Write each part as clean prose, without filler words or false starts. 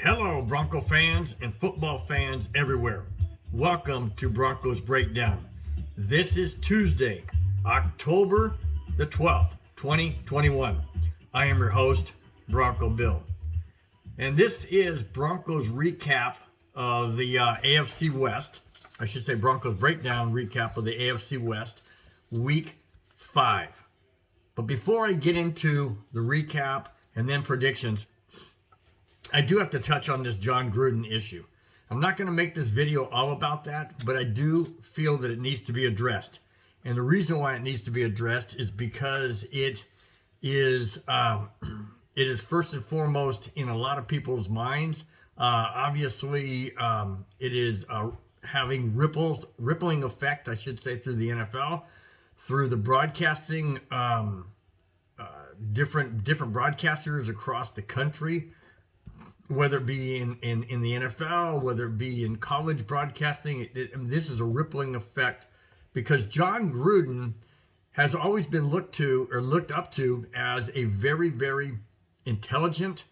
Hello, Bronco fans and football fans everywhere. Welcome to Broncos Breakdown. This is Tuesday, October the 12th, 2021. I am your host, Bronco Bill. And this is Broncos recap of the AFC West. I should say Broncos Breakdown recap of the AFC West, Week 5. But before I get into the recap and then predictions, I do have to touch on this Jon Gruden issue. I'm not going to make this video all about that, but I do feel that it needs to be addressed. And the reason why it needs to be addressed is because it is first and foremost in a lot of people's minds. Obviously, it is having rippling effect, I should say, through the NFL, through the broadcasting, different broadcasters across the country, whether it be in the NFL, whether it be in college broadcasting. This is a rippling effect because Jon Gruden has always been looked up to as a very, very intelligent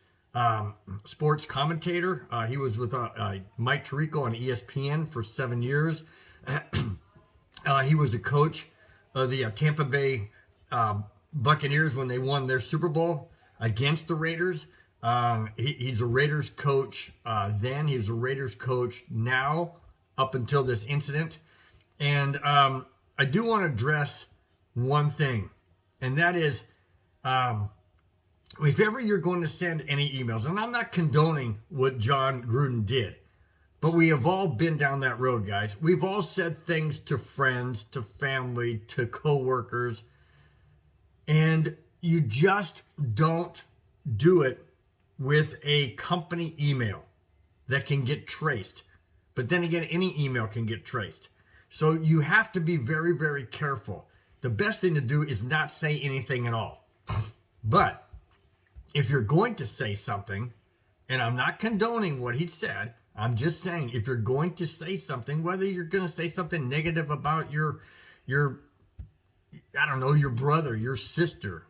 sports commentator. He was with Mike Tirico on ESPN for 7 years. He was a coach of the Tampa Bay Buccaneers when they won their Super Bowl against the Raiders. He's a Raiders coach then. He's a Raiders coach now up until this incident. And I do want to address one thing, and that is if ever you're going to send any emails, and I'm not condoning what Jon Gruden did, but we have all been down that road, guys. We've all said things to friends, to family, to coworkers, and you just don't do it with a company email that can get traced. But then again, any email can get traced. So you have to be very, very careful. The best thing to do is not say anything at all. But if you're going to say something, and I'm not condoning what he said, I'm just saying if you're going to say something, whether you're going to say something negative about your I don't know, your brother, your sister,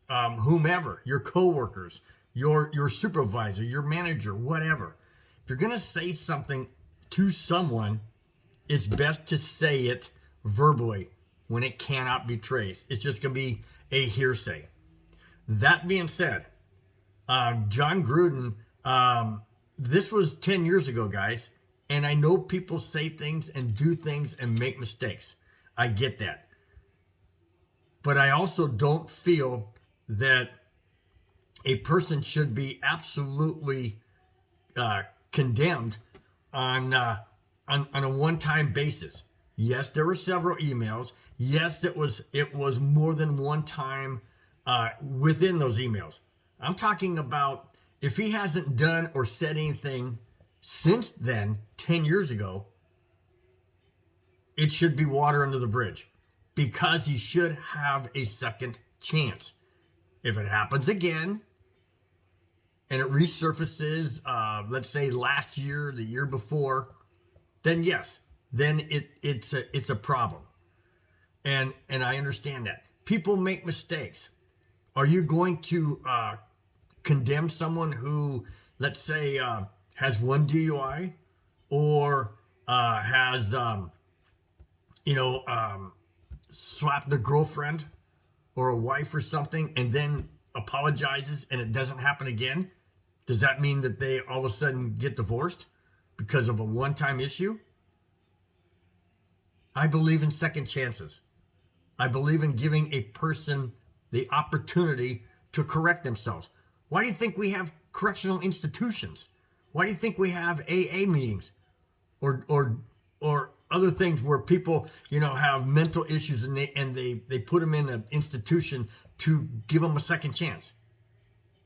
whomever, your coworkers, your supervisor, your manager, whatever. If you're going to say something to someone, it's best to say it verbally when it cannot be traced. It's just going to be a hearsay. That being said, Jon Gruden, this was 10 years ago, guys, and I know people say things and do things and make mistakes. I get that. But I also don't feel that a person should be absolutely condemned on a one-time basis. Yes, there were several emails. Yes, it was more than one time within those emails. I'm talking about if he hasn't done or said anything since then, 10 years ago, it should be water under the bridge because he should have a second chance. If it happens again, and it resurfaces, let's say last year, the year before, then yes, then it's a problem, and I understand that people make mistakes. Are you going to condemn someone who, let's say, has one DUI or has slapped the girlfriend or a wife or something, and then apologizes and it doesn't happen again? Does that mean that they all of a sudden get divorced because of a one-time issue? I believe in second chances. I believe in giving a person the opportunity to correct themselves. Why do you think we have correctional institutions? Why do you think we have AA meetings or other things where people, have mental issues and they put them in an institution to give them a second chance?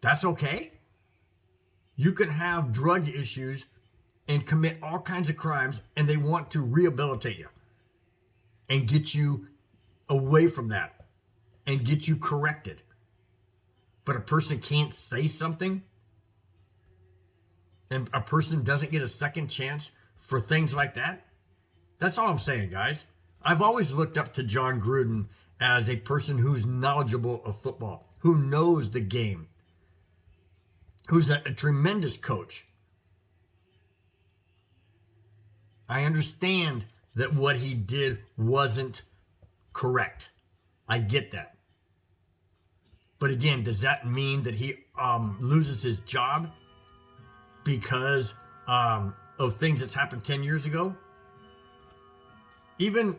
That's okay. You can have drug issues and commit all kinds of crimes, and they want to rehabilitate you and get you away from that and get you corrected. But a person can't say something, and a person doesn't get a second chance for things like that? That's all I'm saying, guys. I've always looked up to Jon Gruden as a person who's knowledgeable of football, who knows the game, who's a tremendous coach, I understand that what he did wasn't correct. I get that. But again, does that mean that he loses his job because of things that's happened 10 years ago? Even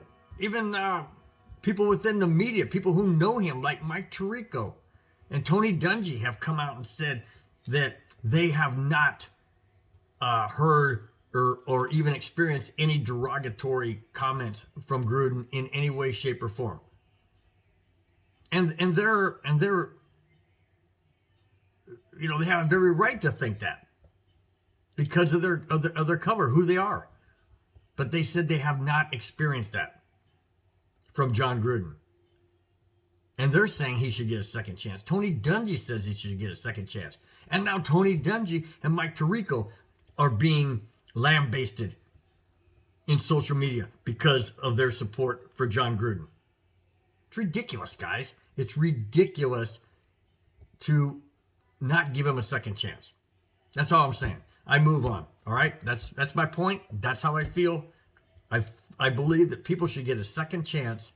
people within the media, people who know him, like Mike Tirico and Tony Dungy, have come out and said that they have not heard or even experienced any derogatory comments from Gruden in any way, shape, or form. And they're they have every right to think that because of their cover, who they are. But they said they have not experienced that from Jon Gruden. And they're saying he should get a second chance. Tony Dungy says he should get a second chance. And now Tony Dungy and Mike Tirico are being lambasted in social media because of their support for Jon Gruden. It's ridiculous, guys. It's ridiculous to not give him a second chance. That's all I'm saying. I move on. All right? That's my point. That's how I feel. I believe that people should get a second chance.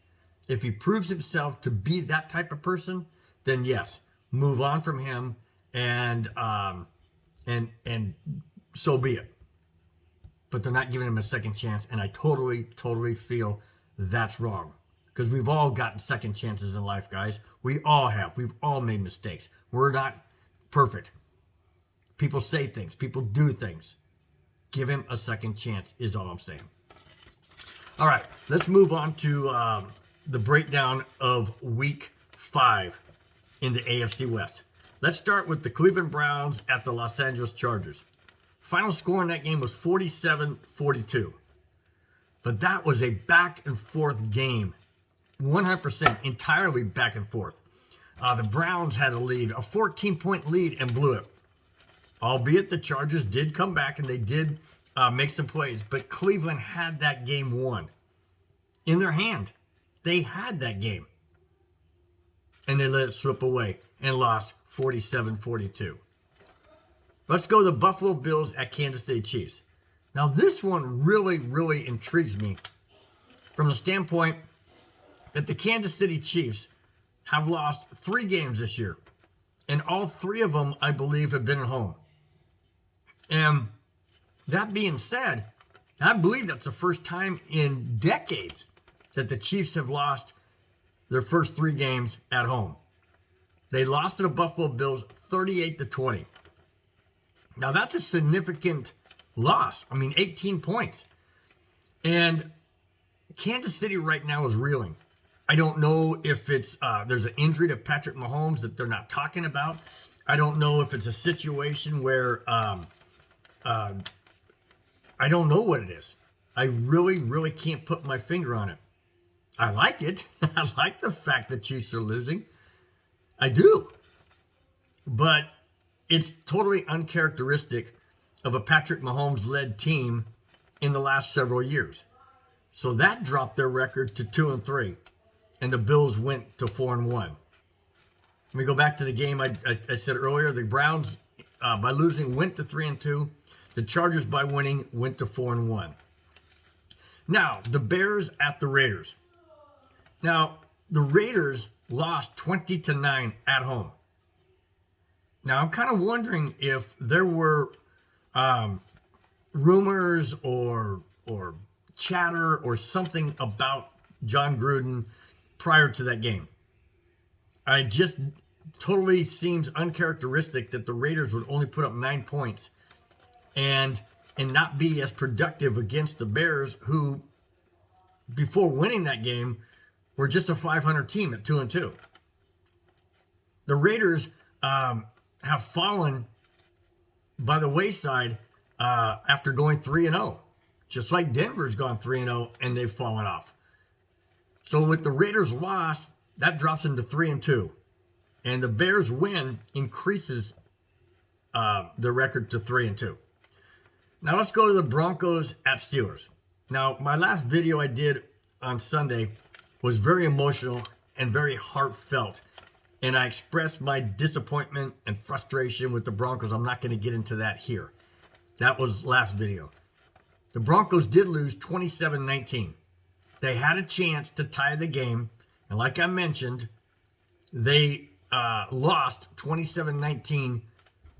If he proves himself to be that type of person, then yes, move on from him and so be it. But they're not giving him a second chance, and I totally feel that's wrong. Because we've all gotten second chances in life, guys. We all have. We've all made mistakes. We're not perfect. People say things. People do things. Give him a second chance is all I'm saying. All right, let's move on to the breakdown of Week 5 in the AFC West. Let's start with the Cleveland Browns at the Los Angeles Chargers. Final score in that game was 47-42. But that was a back-and-forth game. 100% entirely back and forth. The Browns had a lead, a 14-point lead, and blew it. Albeit the Chargers did come back and they did make some plays. But Cleveland had that game won. In their hand. They had that game. And they let it slip away and lost 47-42. Let's go to the Buffalo Bills at Kansas City Chiefs. Now this one really intrigues me from the standpoint that the Kansas City Chiefs have lost 3 games this year. And all 3 of them, I believe, have been at home. And that being said, I believe that's the first time in decades that the Chiefs have lost their first 3 games at home. They lost to the Buffalo Bills 38-20. Now that's a significant loss. I mean, 18 points. And Kansas City right now is reeling. I don't know if it's there's an injury to Patrick Mahomes that they're not talking about. I don't know if it's a situation where I don't know what it is. I really can't put my finger on it. I like it. I like the fact the Chiefs are losing. I do. But it's totally uncharacteristic of a Patrick Mahomes-led team in the last several years. So that dropped their record to 2-3. And the Bills went to 4-1. Let me go back to the game I said earlier. The Browns, by losing, went to 3-2. The Chargers, by winning, went to 4-1. Now, the Bears at the Raiders. Now, the Raiders lost 20-9 at home. Now, I'm kind of wondering if there were rumors or chatter or something about Jon Gruden prior to that game. It just totally seems uncharacteristic that the Raiders would only put up 9 points and not be as productive against the Bears, who, before winning that game, were just a 500 team at 2-2. The Raiders have fallen by the wayside after going 3-0. Just like Denver's gone 3-0 and they've fallen off. So with the Raiders' loss, that drops them to 3-2. And the Bears' win increases the record to 3-2. Now let's go to the Broncos at Steelers. Now, my last video I did on Sunday was very emotional and very heartfelt. And I expressed my disappointment and frustration with the Broncos. I'm not going to get into that here. That was last video. The Broncos did lose 27-19. They had a chance to tie the game, and like I mentioned, they lost 27-19,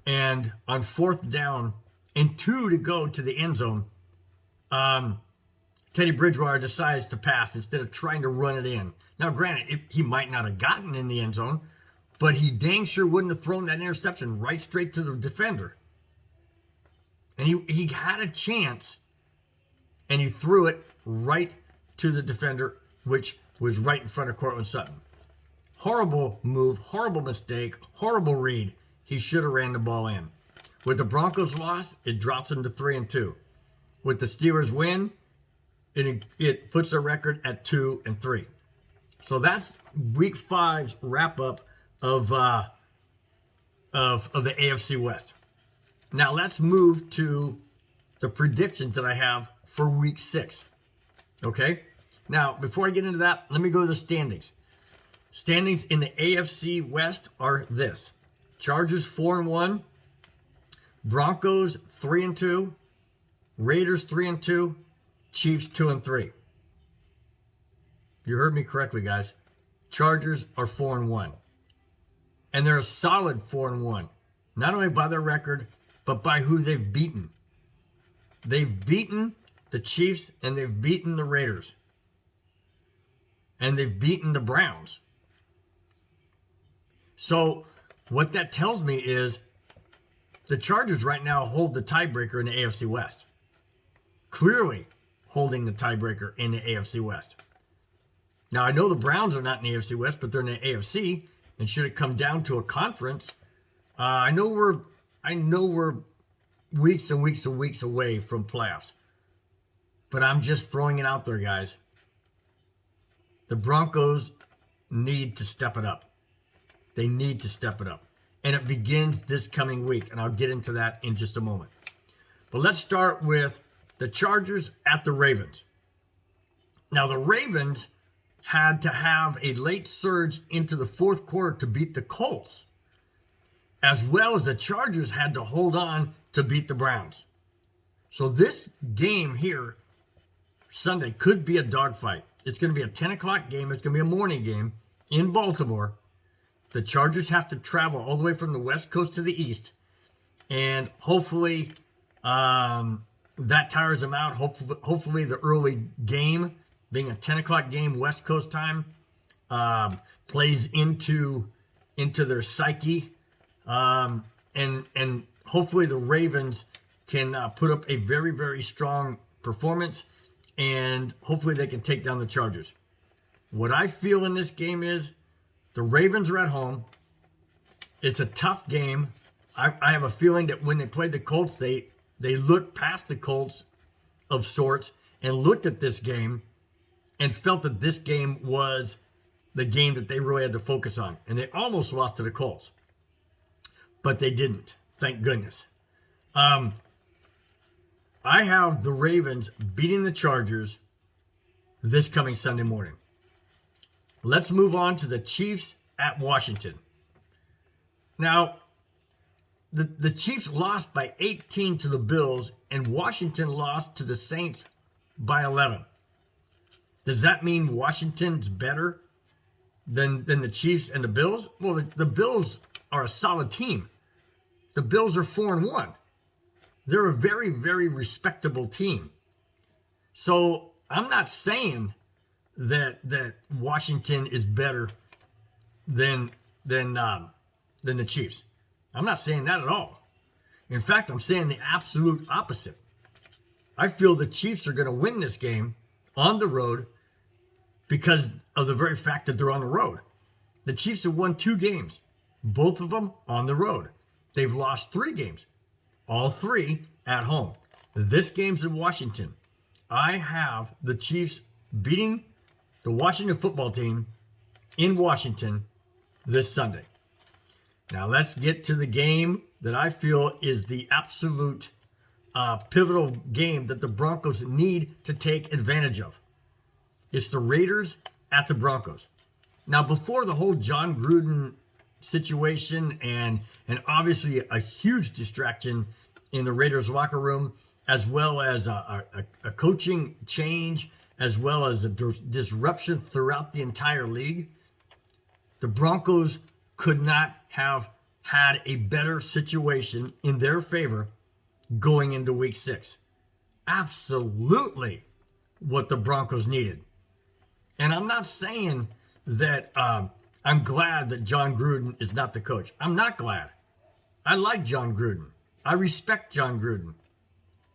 and on 4th down and 2 to go to the end zone, Teddy Bridgewater decides to pass instead of trying to run it in. Now, granted, he might not have gotten in the end zone, but he dang sure wouldn't have thrown that interception right straight to the defender. And he had a chance, and he threw it right to the defender, which was right in front of Cortland Sutton. Horrible move, horrible mistake, horrible read. He should have ran the ball in. With the Broncos loss, it drops them to 3-2. With the Steelers win, it puts their record at 2-3. So that's Week 5's wrap up of the AFC West. Now let's move to the predictions that I have for Week 6. Okay? Now, before I get into that, let me go to the standings. Standings in the AFC West are this: Chargers 4-1, Broncos 3-2, Raiders 3-2, Chiefs 2-3. You heard me correctly, guys. Chargers are 4-1. And they're a solid 4-1. Not only by their record, but by who they've beaten. They've beaten the Chiefs and they've beaten the Raiders. And they've beaten the Browns. So what that tells me is the Chargers right now hold the tiebreaker in the AFC West. Clearly holding the tiebreaker in the AFC West. Now, I know the Browns are not in the AFC West, but they're in the AFC. And should it come down to a conference, I know we're weeks and weeks and weeks away from playoffs. But I'm just throwing it out there, guys. The Broncos need to step it up. They need to step it up. And it begins this coming week. And I'll get into that in just a moment. But let's start with the Chargers at the Ravens. Now, the Ravens had to have a late surge into the fourth quarter to beat the Colts, as well as the Chargers had to hold on to beat the Browns. So this game here, Sunday, could be a dogfight. It's going to be a 10 o'clock game. It's going to be a morning game in Baltimore. The Chargers have to travel all the way from the West Coast to the East. And hopefully that tires them out. Hopefully the early game, being a 10 o'clock game West Coast time, plays into their psyche. And hopefully the Ravens can put up a very, very strong performance. And hopefully they can take down the Chargers. What I feel in this game is the Ravens are at home. It's a tough game. I have a feeling that when they played the Colts, they looked past the Colts of sorts and looked at this game and felt that this game was the game that they really had to focus on. And they almost lost to the Colts. But they didn't. Thank goodness. I have the Ravens beating the Chargers this coming Sunday morning. Let's move on to the Chiefs at Washington. Now, the Chiefs lost by 18 to the Bills, and Washington lost to the Saints by 11. Does that mean Washington's better than the Chiefs and the Bills? Well, the Bills are a solid team. The Bills are 4-1. They're a very, very respectable team. So I'm not saying that Washington is better than the Chiefs. I'm not saying that at all. In fact, I'm saying the absolute opposite. I feel the Chiefs are going to win this game on the road because of the very fact that they're on the road. The Chiefs have won 2 games, both of them on the road. They've lost 3 games, all 3 at home. This game's in Washington. I have the Chiefs beating the Washington football team in Washington this Sunday. Now let's get to the game that I feel is the absolute pivotal game that the Broncos need to take advantage of. It's the Raiders at the Broncos. Now, before the whole Jon Gruden situation and obviously a huge distraction in the Raiders locker room as well as a coaching change, as well as a disruption throughout the entire league, the Broncos could not have had a better situation in their favor going into week 6. Absolutely what the Broncos needed. And I'm not saying that I'm glad that Jon Gruden is not the coach. I'm not glad. I like Jon Gruden. I respect Jon Gruden.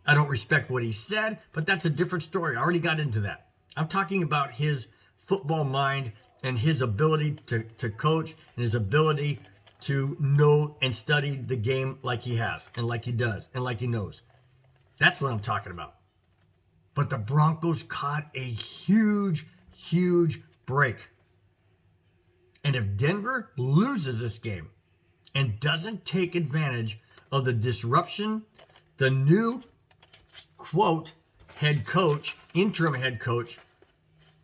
I don't respect what he said, but that's a different story. I already got into that. I'm talking about his football mind and his ability to coach and his ability to know and study the game like he has and like he does and like he knows. That's what I'm talking about. But the Broncos caught a huge, huge break. And if Denver loses this game and doesn't take advantage of the disruption, the new, quote, head coach, interim head coach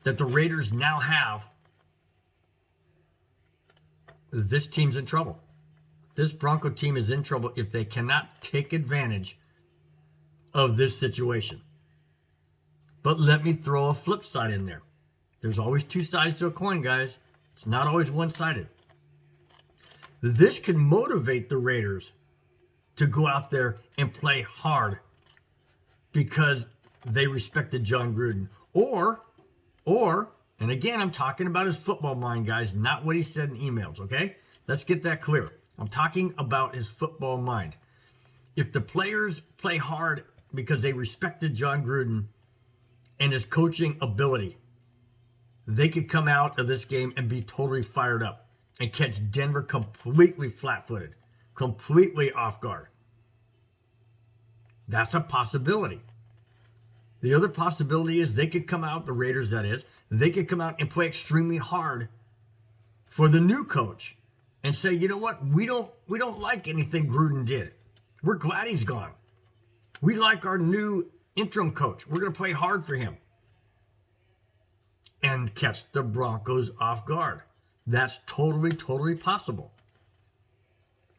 that the Raiders now have, this team's in trouble. This Bronco team is in trouble if they cannot take advantage of this situation. But let me throw a flip side in there. There's always two sides to a coin, guys. It's not always one-sided. This can motivate the Raiders to go out there and play hard because they respected Jon Gruden. Or, and again, I'm talking about his football mind, guys, not what he said in emails, okay? Let's get that clear. I'm talking about his football mind. If the players play hard because they respected Jon Gruden and his coaching ability, they could come out of this game and be totally fired up and catch Denver completely flat-footed, completely off guard. That's a possibility. The other possibility is they could come out, the Raiders that is, they could come out and play extremely hard for the new coach and say, you know what, we don't like anything Gruden did. We're glad he's gone. We like our new interim coach. We're going to play hard for him. And catch the Broncos off guard. That's totally, totally possible.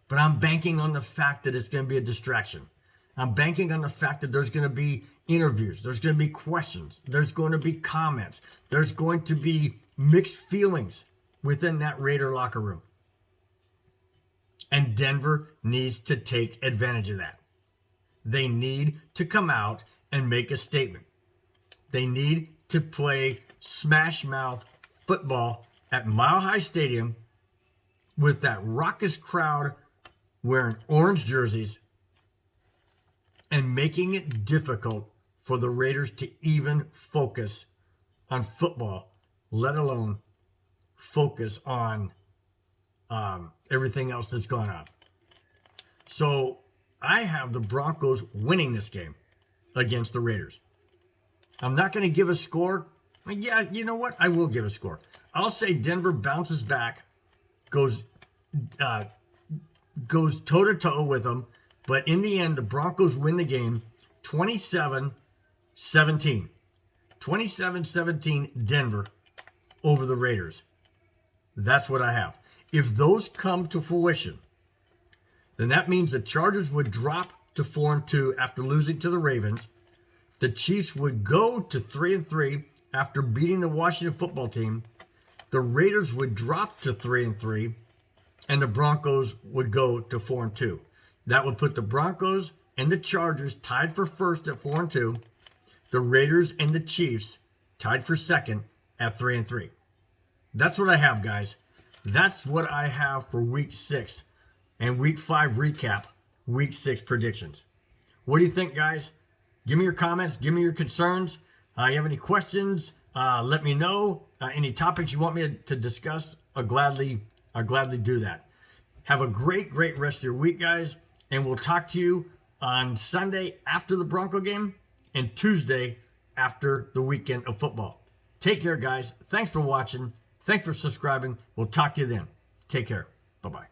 But I'm banking on the fact that it's going to be a distraction. I'm banking on the fact that there's going to be interviews. There's going to be questions. There's going to be comments. There's going to be mixed feelings within that Raider locker room. And Denver needs to take advantage of that. They need to come out and make a statement. They need to play smash mouth football at Mile High Stadium with that raucous crowd wearing orange jerseys and making it difficult for the Raiders to even focus on football, let alone focus on everything else that's going on. So I have the Broncos winning this game against the Raiders. I'm not going to give a score. Yeah, you know what? I will give a score. I'll say Denver bounces back, goes toe-to-toe with them, but in the end, the Broncos win the game 27-17. 27-17 Denver over the Raiders. That's what I have. If those come to fruition, then that means the Chargers would drop to 4-2 after losing to the Ravens. The Chiefs would go to 3-3 after beating the Washington football team. The Raiders would drop to 3-3, and the Broncos would go to 4-2. That would put the Broncos and the Chargers tied for first at 4-2. The Raiders and the Chiefs tied for second at 3-3. That's what I have, guys. That's what I have for Week 6 and Week 5 recap, Week 6 predictions. What do you think, guys? Give me your comments. Give me your concerns. You have any questions? Let me know. Any topics you want me to discuss? I'll gladly do that. Have a great rest of your week, guys. And we'll talk to you on Sunday after the Bronco game and Tuesday after the weekend of football. Take care, guys. Thanks for watching. Thanks for subscribing. We'll talk to you then. Take care. Bye-bye.